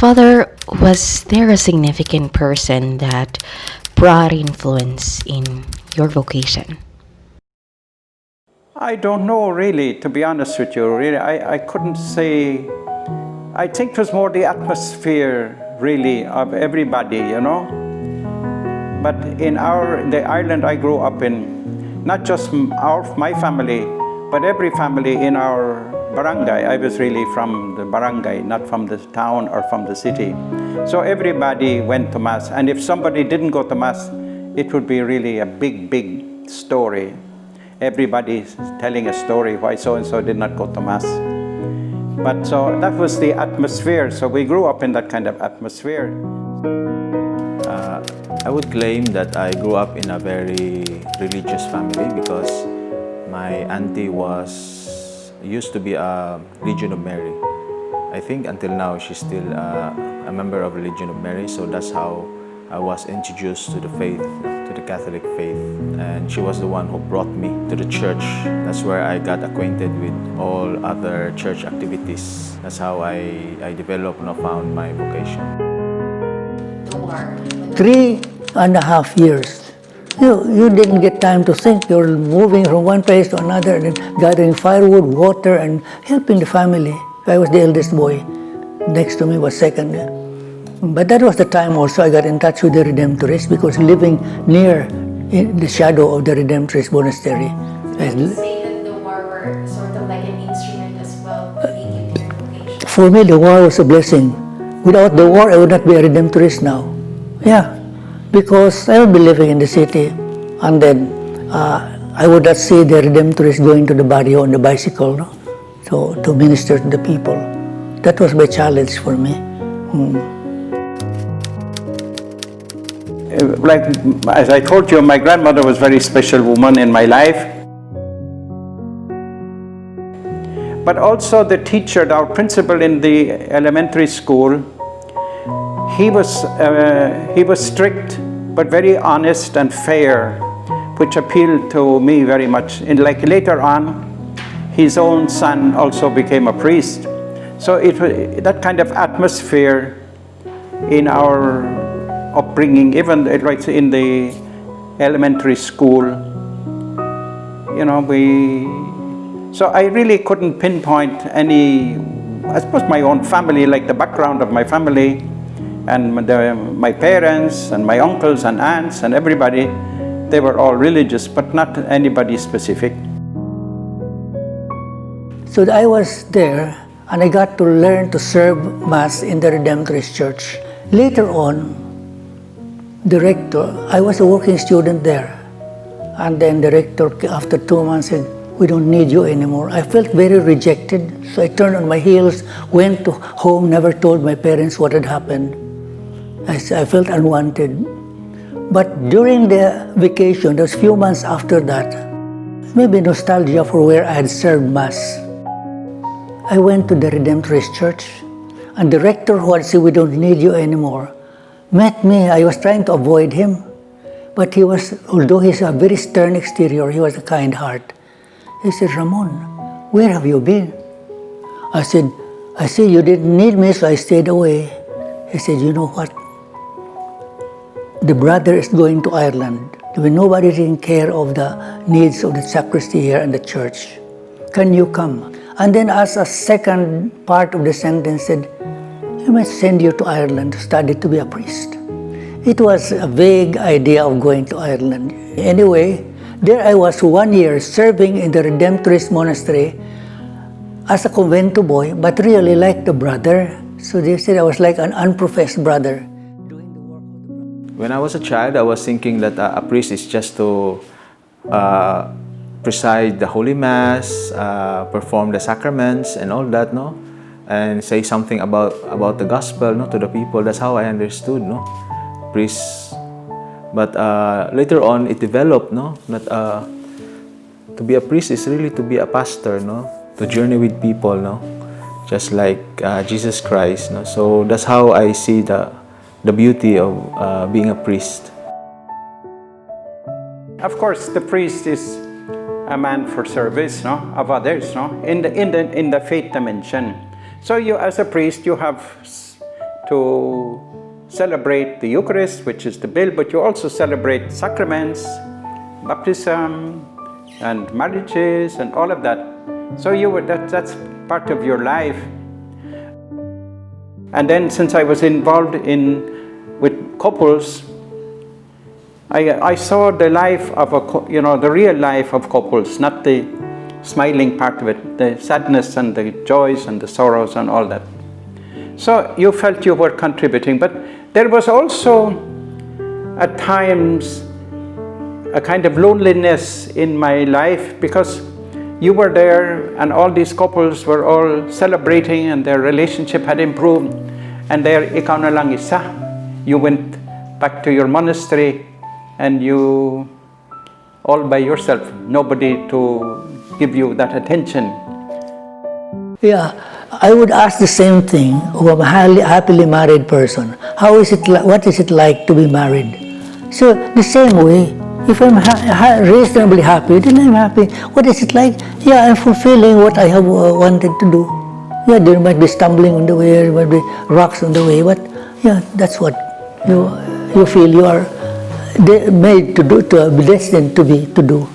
Father, was there a significant person that brought influence in your vocation? I don't know really, to be honest with you. Really, I couldn't say. I think it was more the atmosphere, really, of everybody, you know. But in the island I grew up in, not just my family, but every family in our barangay. I was really from the barangay, not from the town or from the city. So everybody went to Mass. And if somebody didn't go to Mass, it would be really a big, big story. Everybody's telling a story why so-and-so did not go to Mass. But so that was the atmosphere. So we grew up in that kind of atmosphere. I would claim that I grew up in a very religious family because my auntie used to be a Legion of Mary. I think until now she's still a member of Legion of Mary, so that's how I was introduced to the faith, to the Catholic faith, and she was the one who brought me to the church. That's where I got acquainted with all other church activities. That's how I developed and found my vocation. 3.5 years. You didn't get time to think. You're moving from one place to another and gathering firewood, water, and helping the family. I was the eldest boy. Next to me was second. But that was the time also I got in touch with the Redemptorists because living near in the shadow of the Redemptorist Monastery. Would you say that the war were sort of like an instrument as well to lead you to your vocation? For me, the war was a blessing. Without the war, I would not be a Redemptorist now. Yeah. Because I would be living in the city, and then I would not see the Redemptorists going to the barrio on the bicycle, no? So to minister to the people. That was my challenge for me. Like, as I told you, my grandmother was a very special woman in my life. But also the teacher, our principal in the elementary school, he was strict but very honest and fair, which appealed to me very much. And like later on, his own son also became a priest. So that kind of atmosphere in our upbringing, even like in the elementary school, you know, so I really couldn't pinpoint any, I suppose my own family, like the background of my family, and my parents and my uncles and aunts and everybody, they were all religious, but not anybody specific. So I was there and I got to learn to serve Mass in the Redemptorist Church. Later on, the rector, I was a working student there, and then the rector after 2 months said, "We don't need you anymore." I felt very rejected, so I turned on my heels, went to home, never told my parents what had happened. I felt unwanted. But during the vacation, those few months after that, maybe nostalgia for where I had served Mass, I went to the Redemptorist Church, and the rector who had said, "We don't need you anymore," met me. I was trying to avoid him, but he was, although he's a very stern exterior, he was a kind heart. He said, "Ramon, where have you been?" I said, "You didn't need me, so I stayed away." He said, "You know what? The brother is going to Ireland. Nobody taking care of the needs of the sacristy here and the church. Can you come?" And then as a second part of the sentence said, "He might send you to Ireland to study to be a priest." It was a vague idea of going to Ireland. Anyway, there I was 1 year serving in the Redemptorist Monastery as a convento boy, but really like the brother. So they said I was like an unprofessed brother. When I was a child, I was thinking that a priest is just to preside the Holy Mass, perform the sacraments and all that, no? And say something about the gospel, no, to the people. That's how I understood, no? Priests. But later on, it developed, no? That to be a priest is really to be a pastor, no? To journey with people, no? Just like Jesus Christ, no? So that's how I see the beauty of being a priest. Of course, the priest is a man for service, no, of others, no, in the faith dimension. So you, as a priest, you have to celebrate the Eucharist, which is the bill, but you also celebrate sacraments, baptism, and marriages, and all of that. So that's part of your life. And then, since I was involved with couples, I saw the life of the real life of couples, not the smiling part of it, the sadness and the joys and the sorrows and all that. So you felt you were contributing, but there was also at times a kind of loneliness in my life, because you were there and all these couples were all celebrating and their relationship had improved, and there ikaw na lang isa. You went back to your monastery and you all by yourself, nobody to give you that attention. Yeah, I would ask the same thing of a happily married person. How is it? What is it like to be married? So the same way, if I'm reasonably happy, then I'm happy. What is it like? Yeah, I'm fulfilling what I have wanted to do. Yeah, there might be stumbling on the way, there might be rocks on the way, but yeah, that's what you feel you are made to do, to be destined to do.